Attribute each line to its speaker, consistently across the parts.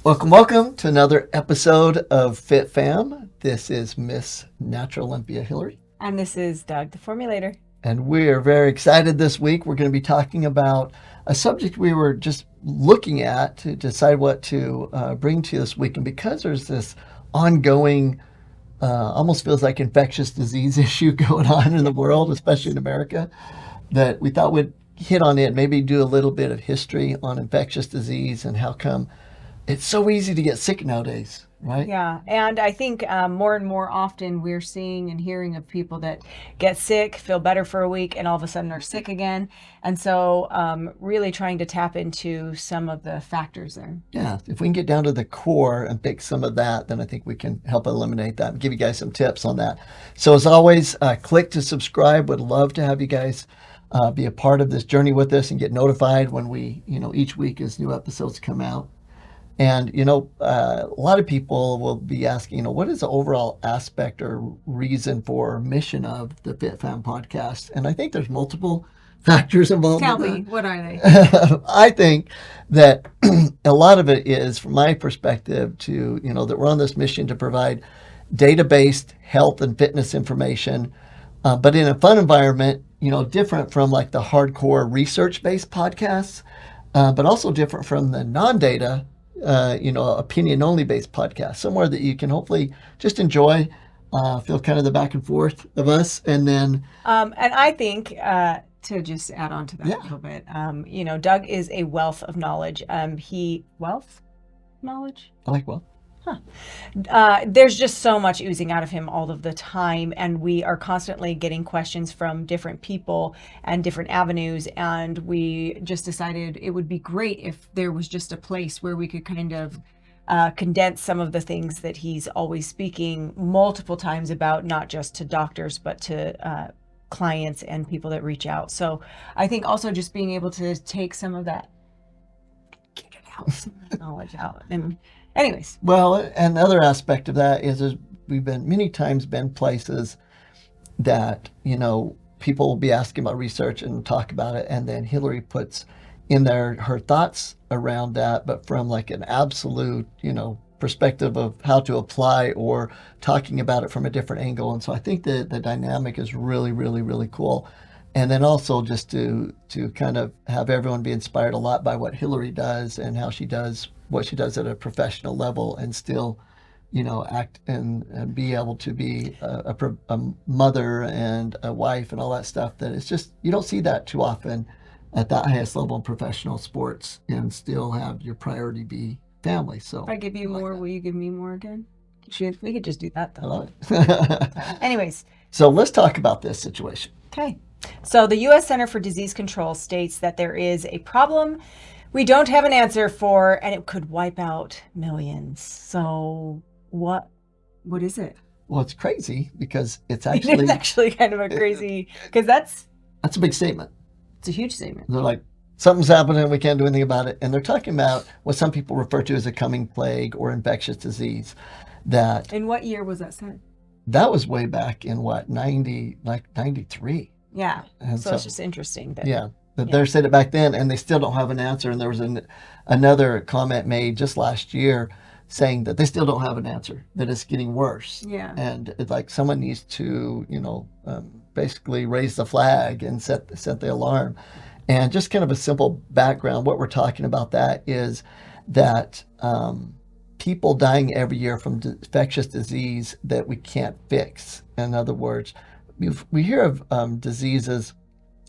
Speaker 1: Welcome to another episode of Fitfam. This is Miss Natural Olympia Hilary.
Speaker 2: And this is Doug, the Formulator.
Speaker 1: And we are very excited this week. We're going to be talking about a subject we were just looking at to decide what to bring to you this week. And because there's this ongoing, almost feels like infectious disease issue going on in the world, especially in America, that we thought we'd hit on it, maybe do a little bit of history on infectious disease and how come it's so easy to get sick nowadays, right?
Speaker 2: Yeah, and I think more and more often we're seeing and hearing of people that get sick, feel better for a week, and all of a sudden are sick again. And so really trying to tap into some of the factors there.
Speaker 1: Yeah, if we can get down to the core and pick some of that, then I think we can help eliminate that and give you guys some tips on that. So as always, click to subscribe. Would love to have you guys be a part of this journey with us and get notified when we, each week as new episodes come out. And, a lot of people will be asking, what is the overall aspect or reason for mission of the Fitfam podcast? And I think there's multiple factors involved.
Speaker 2: Tell me, what are they?
Speaker 1: I think that a lot of it is, from my perspective, that we're on this mission to provide data-based health and fitness information, but in a fun environment, different from like the hardcore research-based podcasts, but also different from the non-data opinion-only based podcast, somewhere that you can hopefully just enjoy, feel kind of the back and forth of us. And then...
Speaker 2: and I think, to just add on to that a little bit, Doug is a wealth of knowledge. Wealth? Knowledge?
Speaker 1: I like wealth.
Speaker 2: There's just so much oozing out of him all of the time, and we are constantly getting questions from different people and different avenues, and we just decided it would be great if there was just a place where we could kind of condense some of the things that he's always speaking multiple times about, not just to doctors but to clients and people that reach out. So I think also just being able to take some of that, get it out, some of that knowledge out. And anyways.
Speaker 1: Well, another aspect of that is we've been many times places that, people will be asking about research and talk about it. And then Hilary puts in there her thoughts around that, but from like an absolute, perspective of how to apply or talking about it from a different angle. And so I think that the dynamic is really, really, really cool. And then also just to kind of have everyone be inspired a lot by what Hilary does and how she does what she does at a professional level and still, act and be able to be a mother and a wife and all that stuff. That it's just, you don't see that too often at the highest level in professional sports and still have your priority be family. So
Speaker 2: if I give you more, will you give me more again? We could just do that though.
Speaker 1: I love it.
Speaker 2: Anyways.
Speaker 1: So let's talk about this situation.
Speaker 2: Okay. So the U.S. Center for Disease Control states that there is a problem we don't have an answer for, and it could wipe out millions. So what is it?
Speaker 1: Well, it's crazy because it's actually...
Speaker 2: It's actually kind of a crazy... Because that's
Speaker 1: a big statement.
Speaker 2: It's a huge statement.
Speaker 1: They're like, something's happening, we can't do anything about it. And they're talking about what some people refer to as a coming plague or infectious disease. That...
Speaker 2: In what year was that said?
Speaker 1: That was way back in 93.
Speaker 2: Yeah. So it's just interesting.
Speaker 1: That they said it back then, and they still don't have an answer. And there was another comment made just last year saying that they still don't have an answer, that it's getting worse.
Speaker 2: Yeah.
Speaker 1: And it's like someone needs to, basically raise the flag and set the alarm. And just kind of a simple background, what we're talking about that is that people dying every year from infectious disease that we can't fix. In other words, we hear of diseases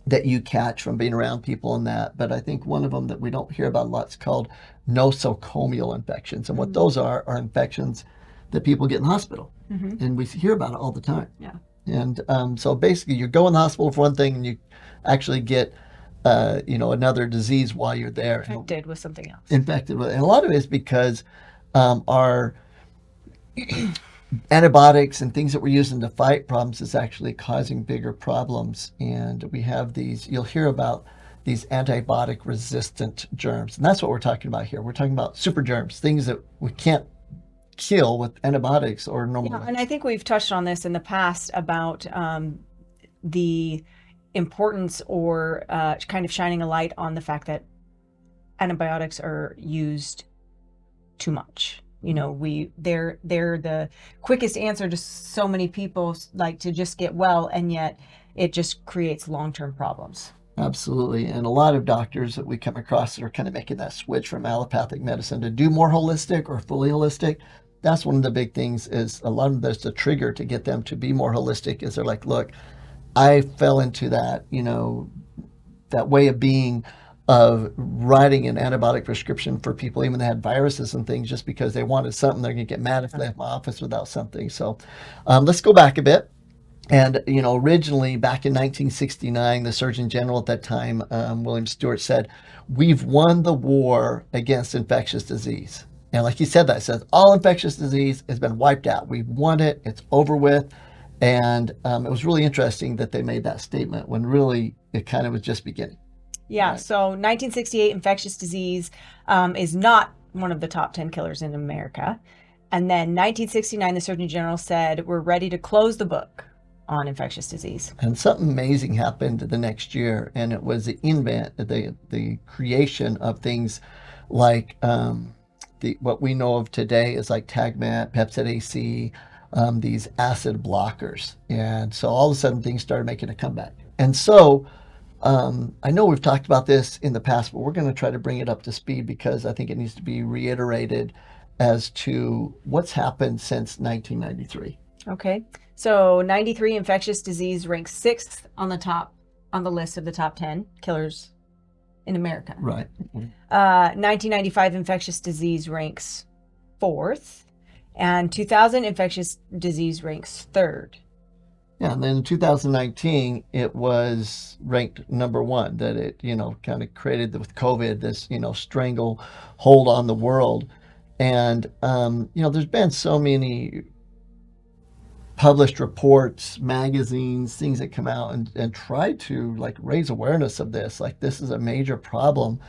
Speaker 1: that you catch from being around people and that, but I think one of them that we don't hear about a lot is called nosocomial infections. And what those are infections that people get in the hospital. Mm-hmm. And we hear about it all the time.
Speaker 2: Yeah.
Speaker 1: And so basically you go in the hospital for one thing and you actually get another disease while you're there.
Speaker 2: Infected with something else.
Speaker 1: Infected with, and a lot of it is because our antibiotics and things that we're using to fight problems is actually causing bigger problems. And we have these, you'll hear about these antibiotic resistant germs. And that's what we're talking about here. We're talking about super germs, things that we can't kill with antibiotics or normal.
Speaker 2: Yeah, and I think we've touched on this in the past about the importance or kind of shining a light on the fact that antibiotics are used too much. They're the quickest answer to so many people, like to just get well, and yet it just creates long-term problems.
Speaker 1: Absolutely. And a lot of doctors that we come across that are kind of making that switch from allopathic medicine to do more holistic or fully holistic. That's one of the big things, is a lot of that's a trigger to get them to be more holistic, is they're like, look, I fell into that, that way of being, of writing an antibiotic prescription for people, even they had viruses and things, just because they wanted something. They're going to get mad if they left my office without something. So let's go back a bit. And, originally back in 1969, the Surgeon General at that time, William Stewart, said, we've won the war against infectious disease. And like he said that, it says all infectious disease has been wiped out. We've won it. It's over with. And it was really interesting that they made that statement when really it kind of was just beginning.
Speaker 2: Yeah, right. So 1968, infectious disease is not one of the top 10 killers in America. And then 1969, the Surgeon General said, we're ready to close the book on infectious disease.
Speaker 1: And something amazing happened the next year, and it was the creation of things like what we know of today is like Tagmat, Pepsid AC, these acid blockers. And so all of a sudden things started making a comeback. And so I know we've talked about this in the past, but we're going to try to bring it up to speed, because I think it needs to be reiterated as to what's happened since 1993.
Speaker 2: Okay. So 93, infectious disease ranks 6th on the list of the top 10 killers in America.
Speaker 1: Right.
Speaker 2: 1995, infectious disease ranks 4th, and 2000, infectious disease ranks 3rd.
Speaker 1: Yeah, and then in 2019, it was ranked number 1, that it, kind of created with COVID this, stranglehold on the world. And, there's been so many published reports, magazines, things that come out and try to like raise awareness of this. Like, this is a major problem.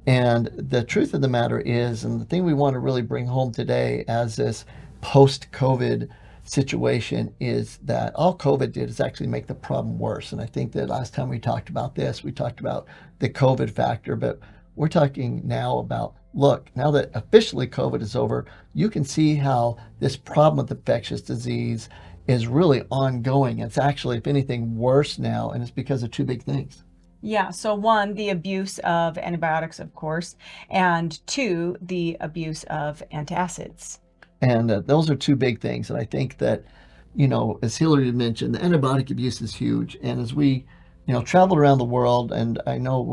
Speaker 1: And the truth of the matter is, and the thing we want to really bring home today as this post-COVID situation, is that all COVID did is actually make the problem worse. And I think that last time we talked about this, we talked about the COVID factor, but we're talking now about, look, now that officially COVID is over, you can see how this problem with infectious disease is really ongoing. It's actually, if anything, worse now, and it's because of 2 big things.
Speaker 2: Yeah, so 1, the abuse of antibiotics, of course, and 2, the abuse of antacids.
Speaker 1: And those are 2 big things. And I think that, as Hilary mentioned, the antibiotic abuse is huge. And as we, traveled around the world, and I know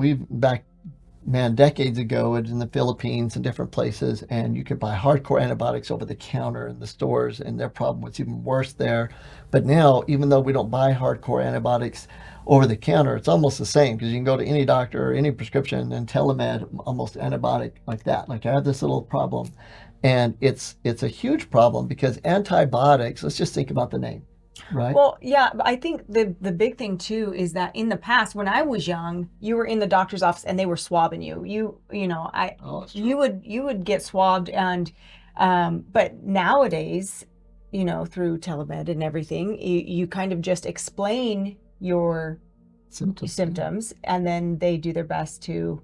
Speaker 1: decades ago, it's in the Philippines and different places, and you could buy hardcore antibiotics over the counter in the stores, and their problem was even worse there. But now, even though we don't buy hardcore antibiotics over the counter, it's almost the same, because you can go to any doctor or any prescription and telemed almost antibiotic like that. Like, I have this little problem, and it's a huge problem, because antibiotics, let's just think about the name. Right.
Speaker 2: Well, yeah, but I think the big thing too is that in the past, when I was young, you were in the doctor's office and they were swabbing you. You would get swabbed, and but nowadays, through telemed and everything, you kind of just explain your symptoms, and then they do their best to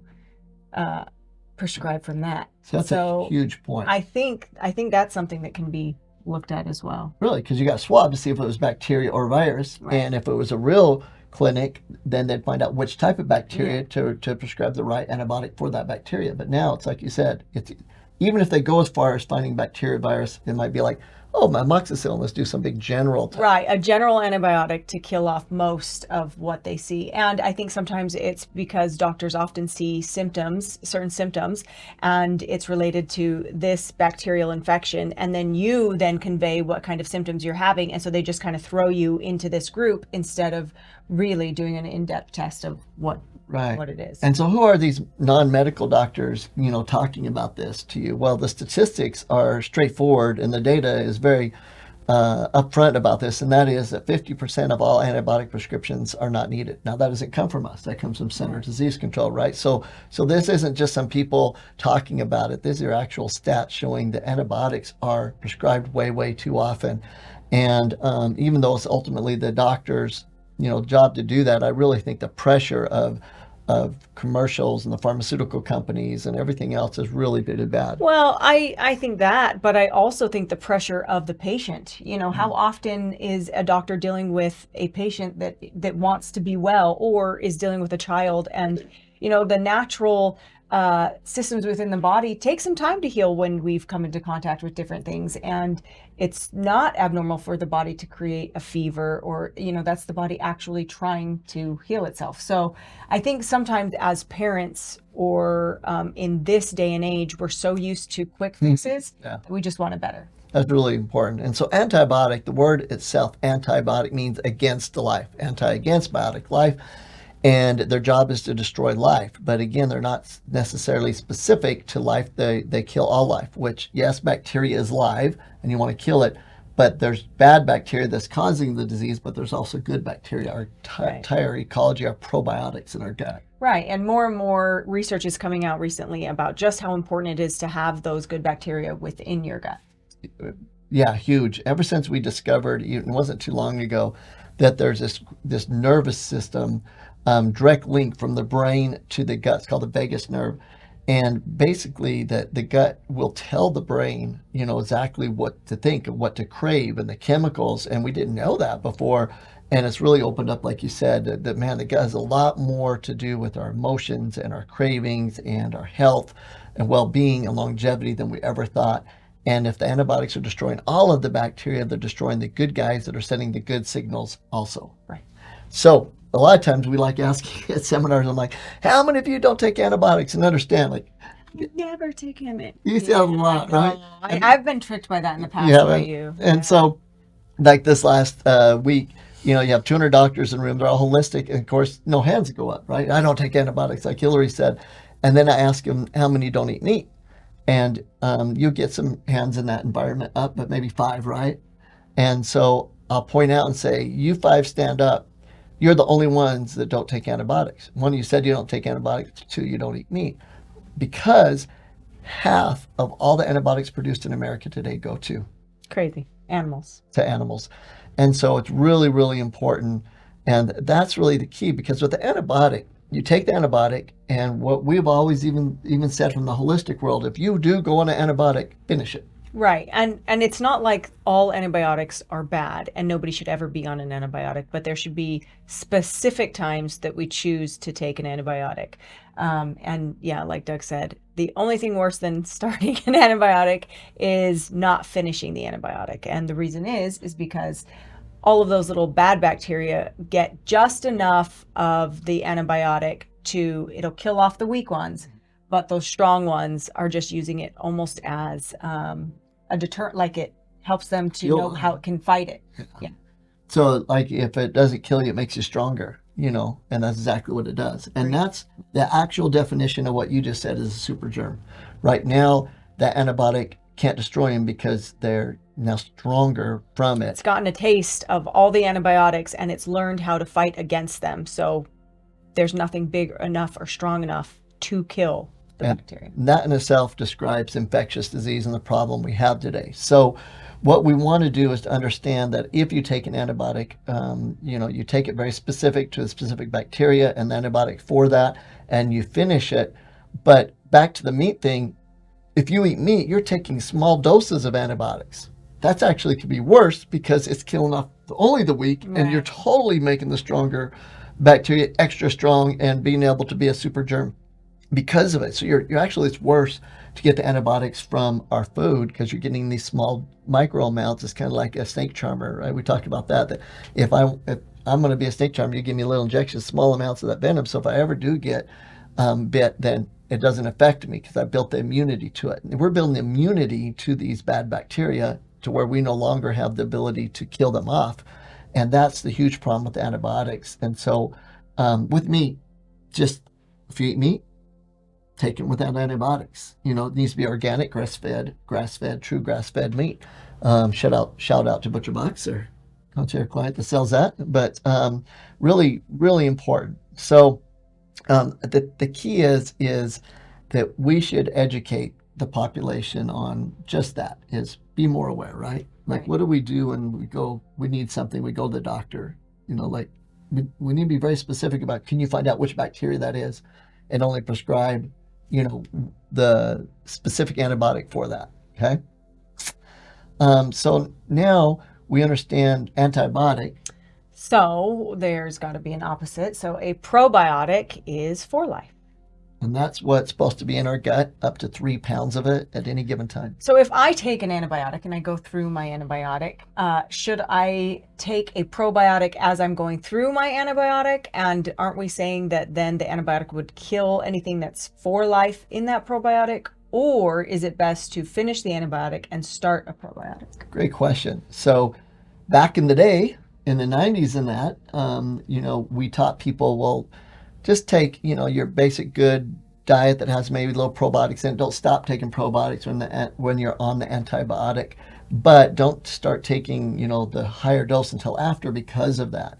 Speaker 2: prescribe from that.
Speaker 1: So that's a huge point.
Speaker 2: I think that's something that can be looked at as well.
Speaker 1: Really, because you got swabbed to see if it was bacteria or virus, right. And if it was a real clinic, then they'd find out which type of bacteria to prescribe the right antibiotic for that bacteria. But now it's like you said, it's even if they go as far as finding bacteria, virus, it might be like, oh, my amoxicillin, let's do some big general type.
Speaker 2: Right, a general antibiotic to kill off most of what they see. And I think sometimes it's because doctors often see certain symptoms, and it's related to this bacterial infection. And then you then convey what kind of symptoms you're having. And so they just kind of throw you into this group instead of really doing an in-depth test of what it is.
Speaker 1: And so who are these non-medical doctors, talking about this to you? Well, the statistics are straightforward, and the data is very upfront about this, and that is that 50% of all antibiotic prescriptions are not needed. Now, that doesn't come from us. That comes from Center for Disease Control, right? So this isn't just some people talking about it. These are actual stats showing that antibiotics are prescribed way, way too often. And even though it's ultimately the doctor's, job to do that, I really think the pressure of of commercials and the pharmaceutical companies and everything else is really bad.
Speaker 2: Well, I think that, but I also think the pressure of the patient. How often is a doctor dealing with a patient that wants to be well, or is dealing with a child, and the natural systems within the body take some time to heal when we've come into contact with different things, and it's not abnormal for the body to create a fever, or that's the body actually trying to heal itself. So I think sometimes as parents, or in this day and age, we're so used to quick fixes that we just want it better.
Speaker 1: That's really important. And so antibiotic, the word itself, antibiotic, means against the life. Anti against, biotic, life. And their job is to destroy life. But again, they're not necessarily specific to life. They kill all life, which, yes, bacteria is live and you want to kill it. But there's bad bacteria that's causing the disease, but there's also good bacteria. Our entire ecology, our probiotics in our gut.
Speaker 2: Right. And more research is coming out recently about just how important it is to have those good bacteria within your gut.
Speaker 1: Yeah, huge. Ever since we discovered, it wasn't too long ago, that there's this nervous system, direct link from the brain to the gut. It's called the vagus nerve. And basically that the gut will tell the brain, exactly what to think and what to crave and the chemicals. And we didn't know that before. And it's really opened up, like you said, that man, the gut has a lot more to do with our emotions and our cravings and our health and well-being and longevity than we ever thought. And if the antibiotics are destroying all of the bacteria, they're destroying the good guys that are sending the good signals also.
Speaker 2: Right.
Speaker 1: So a lot of times we like asking at seminars, I'm like, how many of you don't take antibiotics? And understand, like,
Speaker 2: never take him in.
Speaker 1: You see a lot, right?
Speaker 2: I've been tricked by that in the past.
Speaker 1: And so, like this last week, you have 200 doctors in the room. They're all holistic. And of course, no hands go up, right? I don't take antibiotics, like Hilary said. And then I ask them, how many don't eat meat? And you get some hands in that environment up, but maybe 5, right? And so I'll point out and say, you 5 stand up. You're the only ones that don't take antibiotics. 1, you said you don't take antibiotics. 2, you don't eat meat. Because half of all the antibiotics produced in America today go to
Speaker 2: animals.
Speaker 1: And so it's really, really important. And that's really the key, because with the antibiotic, you take the antibiotic, and what we've always even said from the holistic world, if you do go on an antibiotic, finish it.
Speaker 2: Right. And it's not like all antibiotics are bad and nobody should ever be on an antibiotic, but there should be specific times that we choose to take an antibiotic. And yeah, like Doug said, the only thing worse than starting an antibiotic is not finishing the antibiotic. And the reason is because all of those little bad bacteria get just enough of the antibiotic it'll kill off the weak ones, but those strong ones are just using it almost as a deterrent, like it helps them to know how it can fight it. Yeah.
Speaker 1: So like if it doesn't kill you, it makes you stronger, and that's exactly what it does. And that's the actual definition of what you just said is a super germ. Right now, that antibiotic can't destroy them because they're now stronger from it.
Speaker 2: It's gotten a taste of all the antibiotics and it's learned how to fight against them. So there's nothing big enough or strong enough to kill the bacteria.
Speaker 1: That in itself describes infectious disease and the problem we have today. So what we want to do is to understand that if you take an antibiotic, you take it very specific to a specific bacteria and the antibiotic for that, and you finish it. But back to the meat thing, if you eat meat, you're taking small doses of antibiotics. That's actually could be worse because it's killing off only the weak, and you're totally making the stronger bacteria extra strong and being able to be a super germ because of it. So you're actually, it's worse to get the antibiotics from our food because you're getting these small micro amounts. It's kind of like a snake charmer, right? We talked about that if I'm going to be a snake charmer, you give me a little injection, small amounts of that venom. So if I ever do get bit, then it doesn't affect me because I built the immunity to it. And we're building immunity to these bad bacteria to where we no longer have the ability to kill them off. And that's the huge problem with the antibiotics. And so with meat, just if you eat meat, take it without antibiotics. It needs to be organic, grass-fed, true grass-fed meat. Shout out to Butcher Box or our client that sells that. But really, really important. So the key is that we should educate the population on just that, is be more aware, right? Like, what do we do when we need something, we go to the doctor, we need to be very specific about, can you find out which bacteria that is, and only prescribe, the specific antibiotic for that. Okay. So now we understand antibiotic.
Speaker 2: So there's got to be an opposite. So a probiotic is for life.
Speaker 1: And that's what's supposed to be in our gut, up to 3 pounds of it at any given time.
Speaker 2: So if I take an antibiotic and I go through my antibiotic, should I take a probiotic as I'm going through my antibiotic? And aren't we saying that then the antibiotic would kill anything that's for life in that probiotic? Or is it best to finish the antibiotic and start a probiotic?
Speaker 1: Great question. So back in the day, in the 90s and that, we taught people, well, just take, your basic good diet that has maybe little probiotics in it. Don't stop taking probiotics when you're on the antibiotic, but don't start taking, the higher dose until after because of that.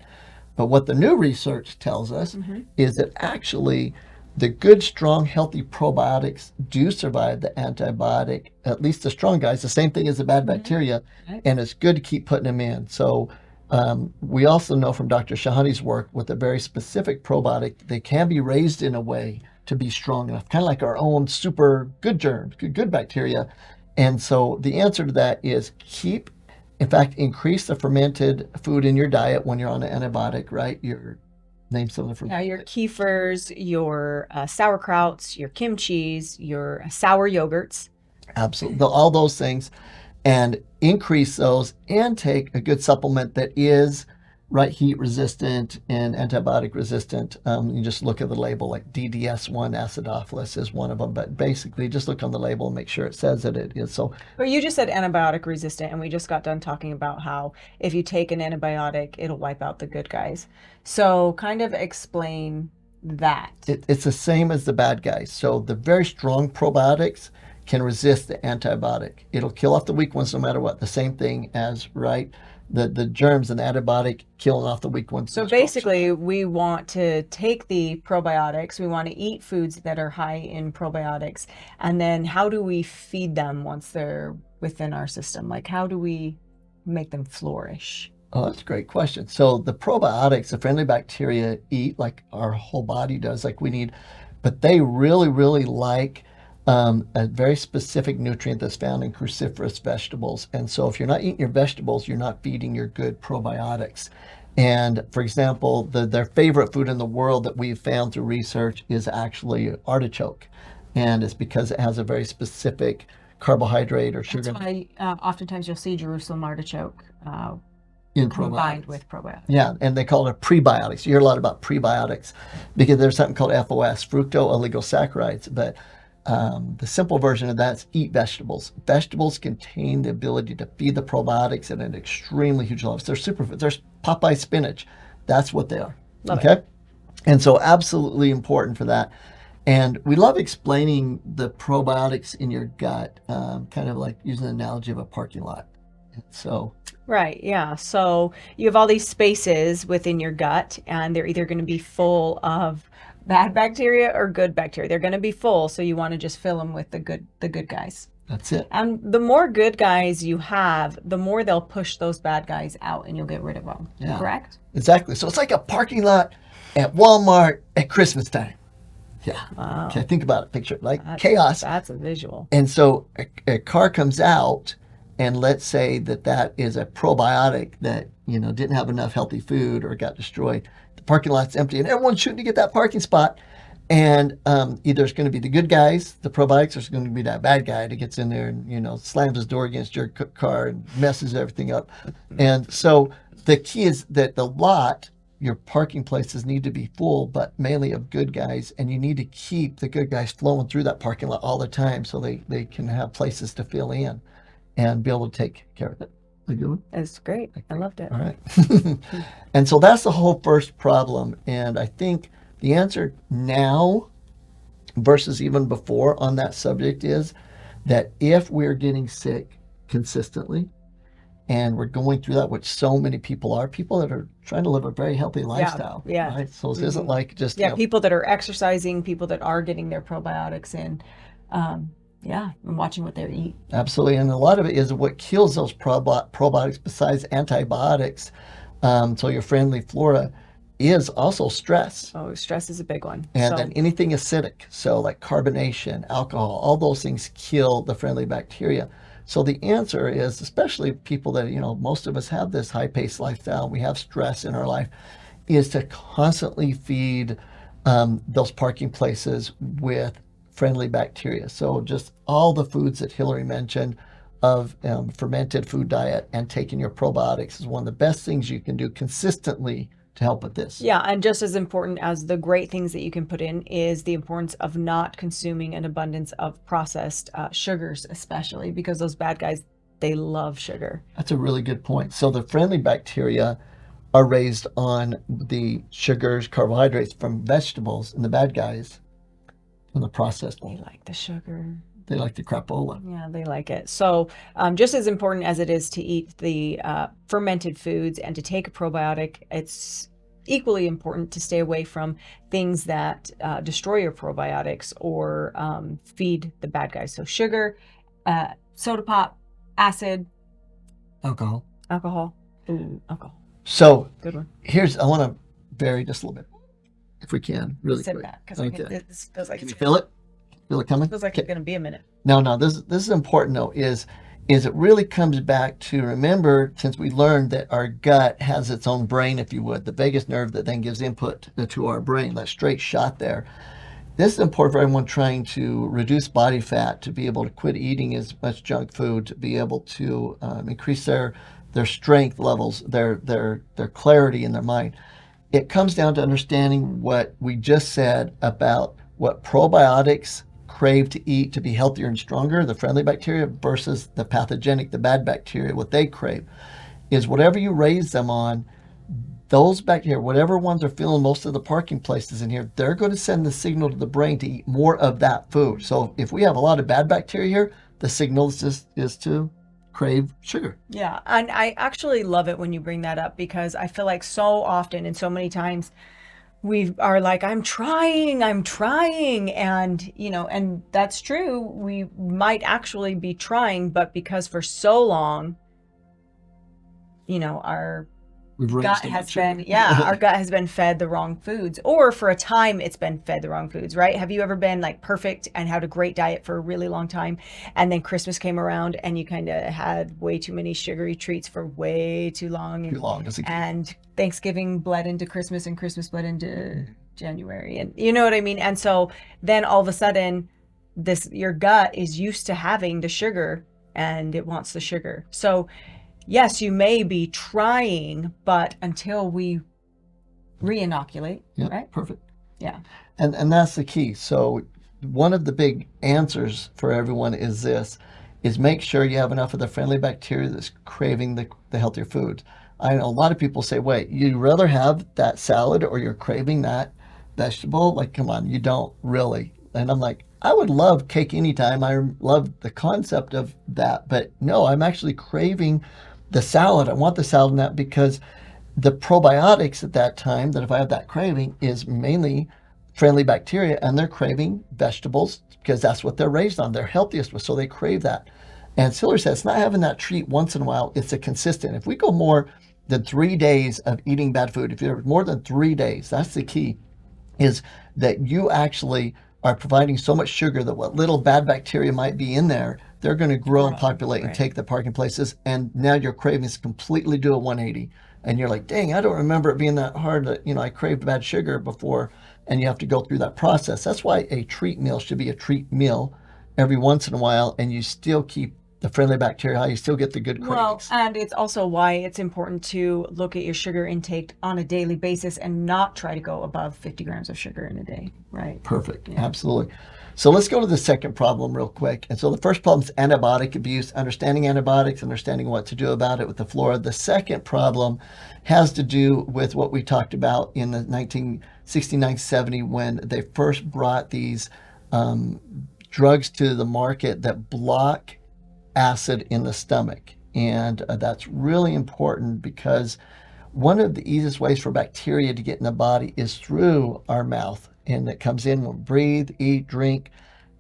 Speaker 1: But what the new research tells us is that actually the good, strong, healthy probiotics do survive the antibiotic, at least the strong guys, the same thing as the bad bacteria, and it's good to keep putting them in. So we also know from Dr. Shahani's work with a very specific probiotic, they can be raised in a way to be strong enough, kind of like our own super good germs, good bacteria. And so the answer to that is increase the fermented food in your diet when you're on an antibiotic, right? Name some of the fruit.
Speaker 2: Yeah, your kefirs, your sauerkrauts, your kimchis, your sour yogurts.
Speaker 1: Absolutely. All those things. And increase those and take a good supplement that is heat resistant and antibiotic resistant. You just look at the label, like DDS1 acidophilus is one of them, but basically just look on the label and make sure it says that it is. So,
Speaker 2: but you just said antibiotic resistant, and we just got done talking about how if you take an antibiotic, it'll wipe out the good guys. So kind of explain that.
Speaker 1: It's the same as the bad guys. So the very strong probiotics can resist the antibiotic. It'll kill off the weak ones no matter what. The same thing as, the germs and the antibiotic killing off the weak ones.
Speaker 2: So basically, we want to take the probiotics. We want to eat foods that are high in probiotics. And then how do we feed them once they're within our system? Like, how do we make them flourish?
Speaker 1: Oh, that's a great question. So the probiotics, the friendly bacteria eat like our whole body does, like we need, but they really, really like a very specific nutrient that's found in cruciferous vegetables. And so if you're not eating your vegetables, you're not feeding your good probiotics. And for example, their favorite food in the world that we've found through research is actually artichoke. And it's because it has a very specific carbohydrate or sugar.
Speaker 2: That's why oftentimes you'll see Jerusalem artichoke
Speaker 1: combined
Speaker 2: with probiotics.
Speaker 1: Yeah, and they call it prebiotics. You hear a lot about prebiotics because there's something called FOS, fructooligosaccharides, but the simple version of that is eat vegetables. Vegetables contain the ability to feed the probiotics at an extremely huge level. They're superfoods. There's Popeye spinach. That's what they are.
Speaker 2: Love it.
Speaker 1: And so absolutely important for that. And we love explaining the probiotics in your gut, kind of like using the analogy of a parking lot. So
Speaker 2: right, yeah. So you have all these spaces within your gut, and they're either going to be full of bad bacteria or good bacteria. They're going to be full, so you want to just fill them with the good guys.
Speaker 1: That's it.
Speaker 2: And the more good guys you have, the more they'll push those bad guys out, and you'll get rid of them.
Speaker 1: Yeah.
Speaker 2: Correct?
Speaker 1: Exactly. So it's like a parking lot at Walmart at Christmas time. Yeah.
Speaker 2: Wow.
Speaker 1: Okay, think about it. Picture it like chaos.
Speaker 2: That's a visual.
Speaker 1: And so a car comes out, and let's say that is a probiotic that didn't have enough healthy food or got destroyed. The parking lot's empty, and everyone's shooting to get that parking spot. And either it's going to be the good guys, the probiotics, or it's going to be that bad guy that gets in there and slams his door against your car and messes everything up. And so the key is that your parking places need to be full, but mainly of good guys, and you need to keep the good guys flowing through that parking lot all the time so they can have places to fill in and be able to take care of it.
Speaker 2: That's great. I loved it.
Speaker 1: All right. And so that's the whole first problem. And I think the answer now versus even before on that subject is that if we're getting sick consistently and we're going through that, which so many people that are trying to live a very healthy lifestyle.
Speaker 2: Yeah.
Speaker 1: Right? So it isn't like just...
Speaker 2: people that are exercising, people that are getting their probiotics in. And watching what they eat.
Speaker 1: Absolutely. And a lot of it is what kills those probiotics besides antibiotics. So your friendly flora is also stress.
Speaker 2: Oh, stress is a big one.
Speaker 1: And
Speaker 2: So,
Speaker 1: then anything acidic, so like carbonation, alcohol, all those things kill the friendly bacteria. So the answer is, especially people that, most of us have this high-paced lifestyle, we have stress in our life, is to constantly feed those parking places with friendly bacteria. So just all the foods that Hilary mentioned of fermented food diet and taking your probiotics is one of the best things you can do consistently to help with this.
Speaker 2: yeah, and just as important as the great things that you can put in is the importance of not consuming an abundance of processed sugars, especially because those bad guys, they love sugar.
Speaker 1: That's a really good point. So the friendly bacteria are raised on the sugars, carbohydrates from vegetables, and the bad guys from the processed
Speaker 2: They
Speaker 1: ones.
Speaker 2: like the sugar.
Speaker 1: They like the crapola.
Speaker 2: Yeah, they like it. So, just as important as it is to eat the fermented foods and to take a probiotic, it's equally important to stay away from things that destroy your probiotics or feed the bad guys. So, sugar, soda pop, acid,
Speaker 1: Alcohol.
Speaker 2: alcohol. Ooh, alcohol.
Speaker 1: So
Speaker 2: Good one.
Speaker 1: I want to vary just a little bit, if we can, really
Speaker 2: Sit
Speaker 1: quick.
Speaker 2: back because
Speaker 1: Okay.
Speaker 2: this feels like
Speaker 1: Can
Speaker 2: it's
Speaker 1: you feel it? Feel it coming?
Speaker 2: feels like
Speaker 1: Okay.
Speaker 2: it's going to be a minute.
Speaker 1: No, this is important though, is it really comes back to, remember, since we learned that our gut has its own brain, if you would, the vagus nerve that then gives input to our brain, that straight shot there. This is important for everyone trying to reduce body fat, to be able to quit eating as much junk food, to be able to increase their strength levels, their clarity in their mind. It comes down to understanding what we just said about what probiotics crave to eat to be healthier and stronger, the friendly bacteria versus the pathogenic, the bad bacteria. What they crave is whatever you raise them on, those bacteria, whatever ones are filling most of the parking places in here, they're going to send the signal to the brain to eat more of that food. So if we have a lot of bad bacteria here, the signal is to crave sugar.
Speaker 2: Yeah, and I actually love it when you bring that up because I feel like so often and so many times we are like, I'm trying, and and that's true. We might actually be trying, but because for so long, our
Speaker 1: We've raised
Speaker 2: gut
Speaker 1: too
Speaker 2: has
Speaker 1: much sugar.
Speaker 2: been, yeah, our gut has been fed the wrong foods, or for a time it's been fed the wrong foods, right? Have you ever been like perfect and had a great diet for a really long time, and then Christmas came around and you kind of had way too many sugary treats for way too long,
Speaker 1: Too long as a kid.
Speaker 2: and Thanksgiving bled into Christmas and Christmas bled into January, and you know what I mean? And so then all of a sudden your gut is used to having the sugar and it wants the sugar. So yes, you may be trying, but until we re-inoculate,
Speaker 1: Yeah,
Speaker 2: right?
Speaker 1: perfect.
Speaker 2: Yeah.
Speaker 1: And that's the key. So one of the big answers for everyone is make sure you have enough of the friendly bacteria that's craving the healthier foods. I know a lot of people say, wait, you'd rather have that salad or you're craving that vegetable? Like, come on, you don't really. And I'm like, I would love cake anytime. I love the concept of that. But no, I'm actually craving the salad. I want the salad in that because the probiotics at that time, that if I have that craving, is mainly friendly bacteria, and they're craving vegetables because that's what they're raised on. They're healthiest with, so they crave that. And Hilary says, it's not having that treat once in a while, it's a consistent. If we go more than 3 days of eating bad food, if you're more than 3 days, that's the key, is that you actually are providing so much sugar that what little bad bacteria might be in there, they're going to grow and populate and take the parking places. And now your cravings completely do a 180. And you're like, dang, I don't remember it being that hard that, I craved bad sugar before. And you have to go through that process. That's why a treat meal should be a treat meal every once in a while. And you still keep the friendly bacteria high. You still get the good cravings.
Speaker 2: Well, and it's also why it's important to look at your sugar intake on a daily basis and not try to go above 50 grams of sugar in a day, right?
Speaker 1: Perfect. Yeah. Absolutely. So let's go to the second problem real quick. And so the first problem is antibiotic abuse, understanding antibiotics, understanding what to do about it with the flora. The second problem has to do with what we talked about in the 1969-70 when they first brought these drugs to the market that block acid in the stomach. And that's really important because one of the easiest ways for bacteria to get in the body is through our mouth. And it comes in when we breathe, eat, drink.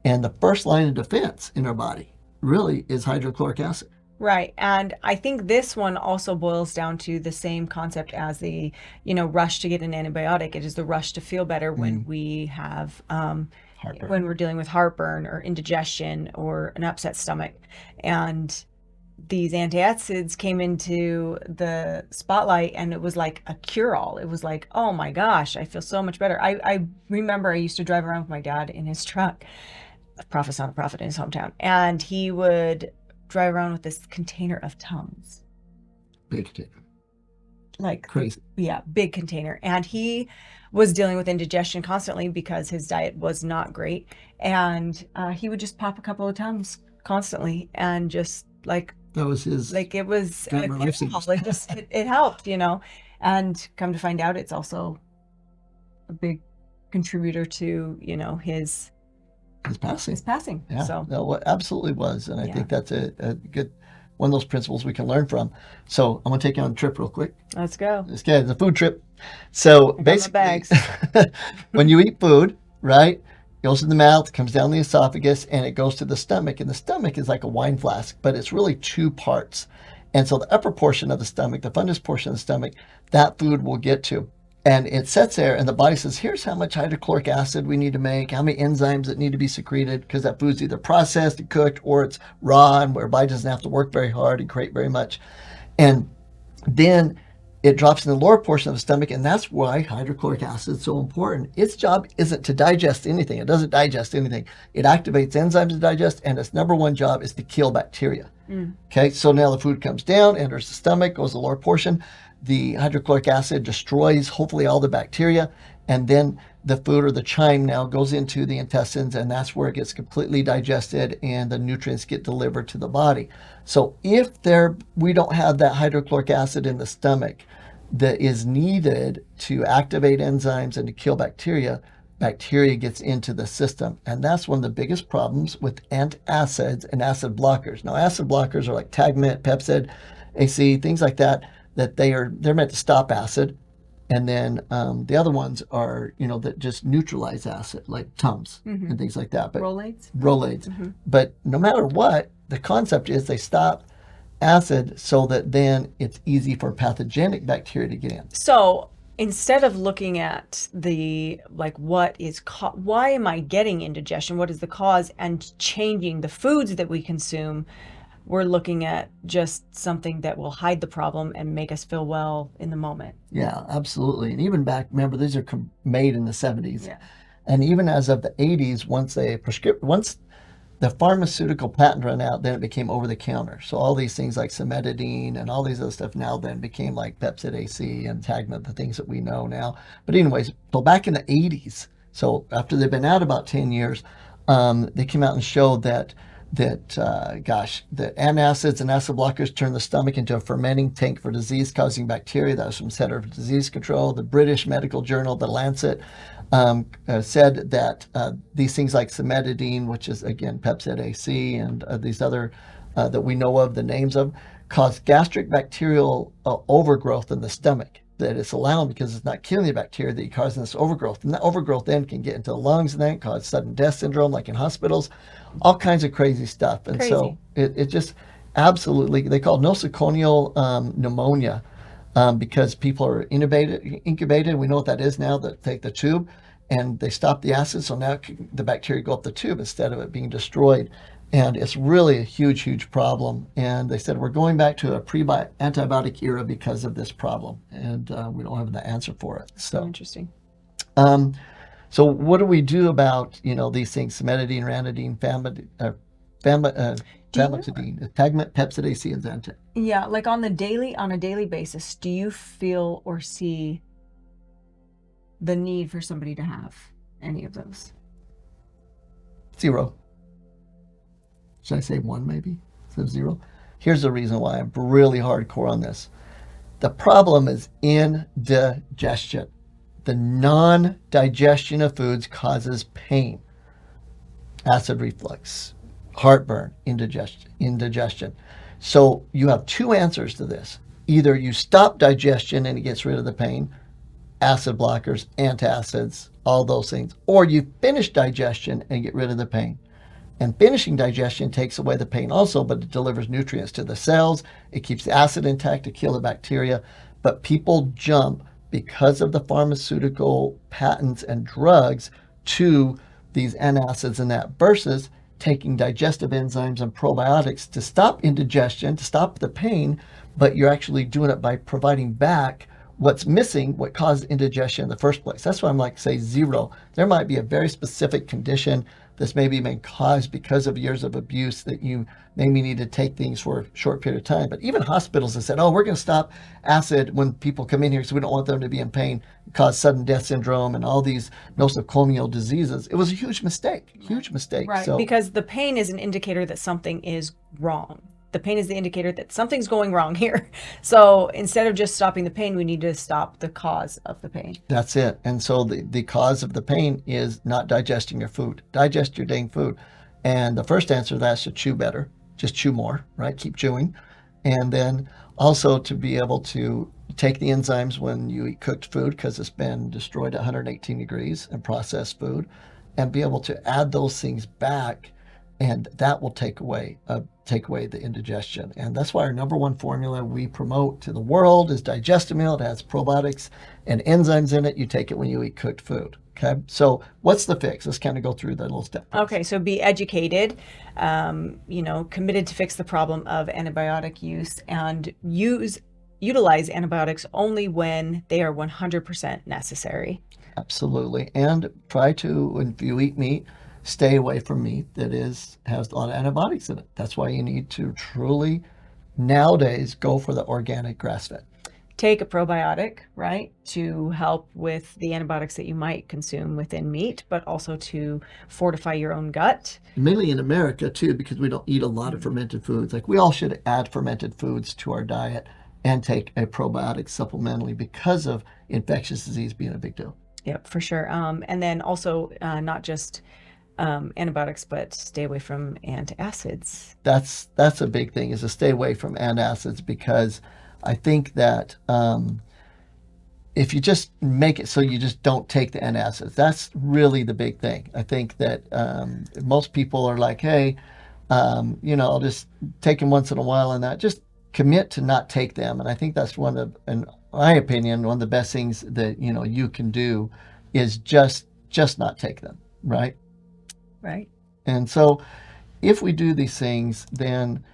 Speaker 1: And the first line of defense in our body really is hydrochloric acid.
Speaker 2: Right. And I think this one also boils down to the same concept as the, rush to get an antibiotic. It is the rush to feel better when we have,
Speaker 1: Heartburn.
Speaker 2: when we're dealing with heartburn or indigestion or an upset stomach. And these antacids came into the spotlight and it was like a cure-all. It was like, oh my gosh, I feel so much better. I remember I used to drive around with my dad in his truck, a prophet's not a prophet in his hometown, and he would drive around with this container of Tums.
Speaker 1: Big container.
Speaker 2: Like
Speaker 1: Crazy.
Speaker 2: Yeah, big container. And he was dealing with indigestion constantly because his diet was not great. And he would just pop a couple of Tums constantly and just like,
Speaker 1: That was his.
Speaker 2: like it was a
Speaker 1: Drama life
Speaker 2: chemical.
Speaker 1: savings.
Speaker 2: It helped, and come to find out it's also a big contributor to, his
Speaker 1: His passing.
Speaker 2: passing.
Speaker 1: Yeah,
Speaker 2: So
Speaker 1: no, it absolutely was. And I
Speaker 2: Yeah.
Speaker 1: think that's a good one of those principles we can learn from. So I'm going to take you on a trip real quick.
Speaker 2: let's go.
Speaker 1: This guy is a food trip. So
Speaker 2: my
Speaker 1: basically,
Speaker 2: bags.
Speaker 1: when you eat food, right, it goes in the mouth, comes down the esophagus, and it goes to the stomach. And the stomach is like a wine flask, but it's really two parts. And so the upper portion of the stomach, the fundus portion of the stomach, that food will get to. And it sits there, and the body says, here's how much hydrochloric acid we need to make, how many enzymes that need to be secreted, because that food's either processed and cooked, or it's raw, and where the body doesn't have to work very hard and create very much. And then it drops in the lower portion of the stomach, and that's why hydrochloric acid is so important. Its job isn't to digest anything. It doesn't digest anything. It activates enzymes to digest, and its number one job is to kill bacteria. Okay, so now the food comes down, enters the stomach, goes to the lower portion. The hydrochloric acid destroys hopefully all the bacteria, and then the food or the chyme now goes into the intestines, and that's where it gets completely digested and the nutrients get delivered to the body. So if we don't have that hydrochloric acid in the stomach that is needed to activate enzymes and to kill bacteria, bacteria gets into the system. And that's one of the biggest problems with antacids and acid blockers. Now, acid blockers are like Tagmet, Pepcid, AC, things like that, they're meant to stop acid. And then the other ones are, that just neutralize acid, like Tums and things like that. But
Speaker 2: Rolaids.
Speaker 1: But no matter what, the concept is they stop acid so that then it's easy for pathogenic bacteria to get in.
Speaker 2: So instead of looking at why am I getting indigestion? What is the cause? And changing the foods that we consume, we're looking at just something that will hide the problem and make us feel well in the moment.
Speaker 1: Yeah, absolutely. And even back, remember, these are made in the 70s.
Speaker 2: Yeah.
Speaker 1: And even as of the 80s, once the pharmaceutical patent ran out, then it became over the counter. So all these things like cimetidine and all these other stuff now then became like Pepcid AC and Tagmet, the things that we know now. But anyways, so back in the 80s, so after they've been out about 10 years, they came out and showed that the antacids and acid blockers turn the stomach into a fermenting tank for disease-causing bacteria. That was from Center for Disease Control. The British medical journal, The Lancet, said that these things like cimetidine, which is, again, Pepcid AC, and these other that we know of, the names of, cause gastric bacterial overgrowth in the stomach. That it's allowing because it's not killing the bacteria, that you're causing this overgrowth. And that overgrowth then can get into the lungs and then cause sudden death syndrome, like in hospitals, all kinds of crazy stuff. And so it just absolutely, they call it nosocomial pneumonia because people are incubated. We know what that is now, that take the tube and they stop the acid. So now the bacteria go up the tube instead of it being destroyed. And it's really a huge, huge problem. And they said we're going back to a pre-antibiotic era because of this problem. And we don't have the answer for it. So
Speaker 2: interesting.
Speaker 1: So what do we do about, these things, cimetidine, ranitidine, famotidine, Tagmet, Pepcid AC, and Zantac?
Speaker 2: Yeah, like on a daily basis, do you feel or see the need for somebody to have any of those?
Speaker 1: 0. Should I say 1 maybe instead of 0? Here's the reason why I'm really hardcore on this. The problem is indigestion. The non-digestion of foods causes pain, acid reflux, heartburn, indigestion. So you have two answers to this. Either you stop digestion and it gets rid of the pain, acid blockers, antacids, all those things, or you finish digestion and get rid of the pain. And finishing digestion takes away the pain also, but it delivers nutrients to the cells. It keeps the acid intact to kill the bacteria. But people jump because of the pharmaceutical patents and drugs to these antacids and that versus taking digestive enzymes and probiotics to stop indigestion, to stop the pain, but you're actually doing it by providing back what's missing, what caused indigestion in the first place. That's why I'm like, say, zero. There might be a very specific condition that's maybe been caused because of years of abuse that you maybe need to take things for a short period of time. But even hospitals have said, oh, we're going to stop acid when people come in here because we don't want them to be in pain, cause sudden death syndrome and all these nosocomial diseases. It was a huge mistake, huge mistake.
Speaker 2: Right,
Speaker 1: So,
Speaker 2: because the pain is an indicator that something is wrong. The pain is the indicator that something's going wrong here. So instead of just stopping the pain, we need to stop the cause of the pain.
Speaker 1: that's it. And so the cause of the pain is not digesting your food. Digest your dang food. And the first answer to that is to chew better. Just chew more, right? Keep chewing. And then also to be able to take the enzymes when you eat cooked food because it's been destroyed at 118 degrees and processed food, and be able to add those things back, and that will take away the indigestion. And that's why our number one formula we promote to the world is Digestamil. It has probiotics and enzymes in it. You take it when you eat cooked food. Okay, so what's the fix? Let's kind of go through that little step.
Speaker 2: Okay, so be educated, committed to fix the problem of antibiotic use, and utilize antibiotics only when they are 100% necessary.
Speaker 1: Absolutely. And try to, if you eat meat, stay away from meat that has a lot of antibiotics in it. That's why you need to truly, nowadays, go for the organic grass-fed.
Speaker 2: Take a probiotic, right, to help with the antibiotics that you might consume within meat, but also to fortify your own gut.
Speaker 1: Mainly in America, too, because we don't eat a lot of fermented foods. Like, we all should add fermented foods to our diet and take a probiotic supplementally because of infectious disease being a big deal.
Speaker 2: Yep, for sure. And then also not just antibiotics, but stay away from antacids.
Speaker 1: That's a big thing, is to stay away from antacids, because I think that if you just make it so you just don't take the antacids, that's really the big thing. I think that most people are like, hey, I'll just take them once in a while, and that just commit to not take them. And I think that's in my opinion, one of the best things that you can do is just not take them, right?
Speaker 2: Right.
Speaker 1: And so if we do these things, then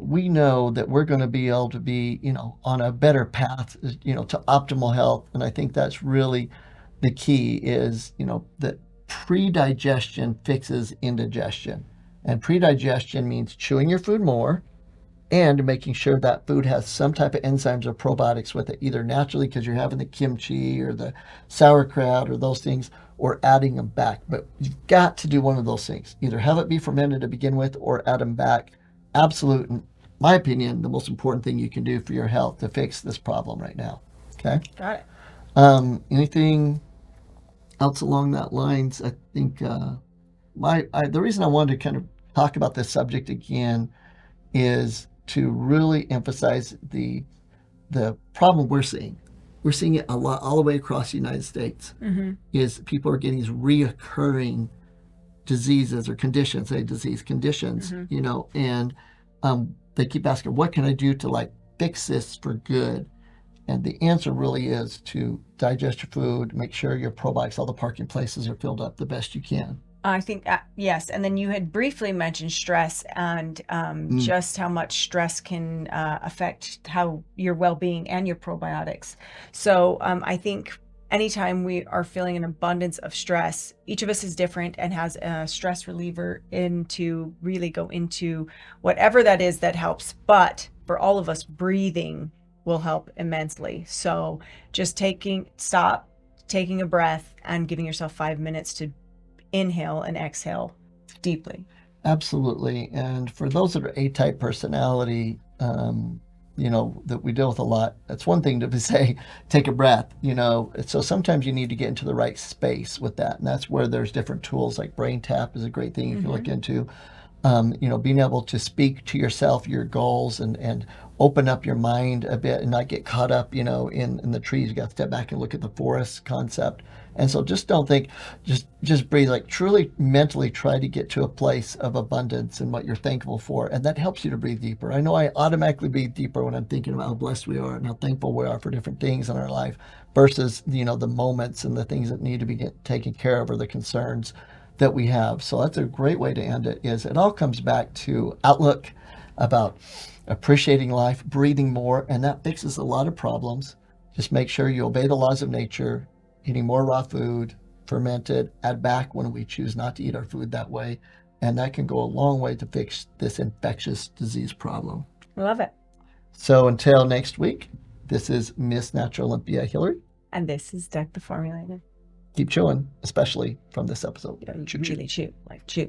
Speaker 1: we know that we're going to be able to be, on a better path, to optimal health. And I think that's really the key, is, that pre-digestion fixes indigestion. And pre-digestion means chewing your food more and making sure that food has some type of enzymes or probiotics with it, either naturally because you're having the kimchi or the sauerkraut or those things, or adding them back. But you've got to do one of those things. Either have it be fermented to begin with or add them back. Absolute, in my opinion, the most important thing you can do for your health to fix this problem right now. Okay?
Speaker 2: Got it.
Speaker 1: Anything else along that lines? I think the reason I wanted to kind of talk about this subject again is to really emphasize the problem we're seeing. We're seeing it a lot all the way across the United States.
Speaker 2: Mm-hmm.
Speaker 1: Is people are getting these reoccurring diseases or conditions,
Speaker 2: Mm-hmm.
Speaker 1: And they keep asking, what can I do to fix this for good? And the answer really is to digest your food, make sure your probiotics, all the parking places are filled up the best you can.
Speaker 2: I think, yes. And then you had briefly mentioned stress and just how much stress can affect how your well-being and your probiotics. So I think anytime we are feeling an abundance of stress, each of us is different and has a stress reliever to really go into whatever that is that helps. But for all of us, breathing will help immensely. So just stop, taking a breath, and giving yourself 5 minutes to inhale and exhale deeply.
Speaker 1: Absolutely. And for those that are A-type personality, that we deal with a lot, that's one thing to say, take a breath, So sometimes you need to get into the right space with that. And that's where there's different tools, like Brain Tap is a great thing you can look into. Being able to speak to yourself, your goals, and open up your mind a bit and not get caught up, in the trees. You got to step back and look at the forest concept. And so just don't think, just breathe, like truly mentally try to get to a place of abundance and what you're thankful for. And that helps you to breathe deeper. I know I automatically breathe deeper when I'm thinking about how blessed we are and how thankful we are for different things in our life versus, the moments and the things that need to be taken care of or the concerns that we have. So that's a great way to end it. Is it all comes back to outlook about appreciating life, breathing more, and that fixes a lot of problems. Just make sure you obey the laws of nature, eating more raw food, fermented, add back when we choose not to eat our food that way. And that can go a long way to fix this infectious disease problem.
Speaker 2: Love it.
Speaker 1: So until next week, this is Miss Natural Olympia Hilary.
Speaker 2: And this is Doug the Formulator.
Speaker 1: Keep chewing, especially from this episode.
Speaker 2: Really chew. Like chew.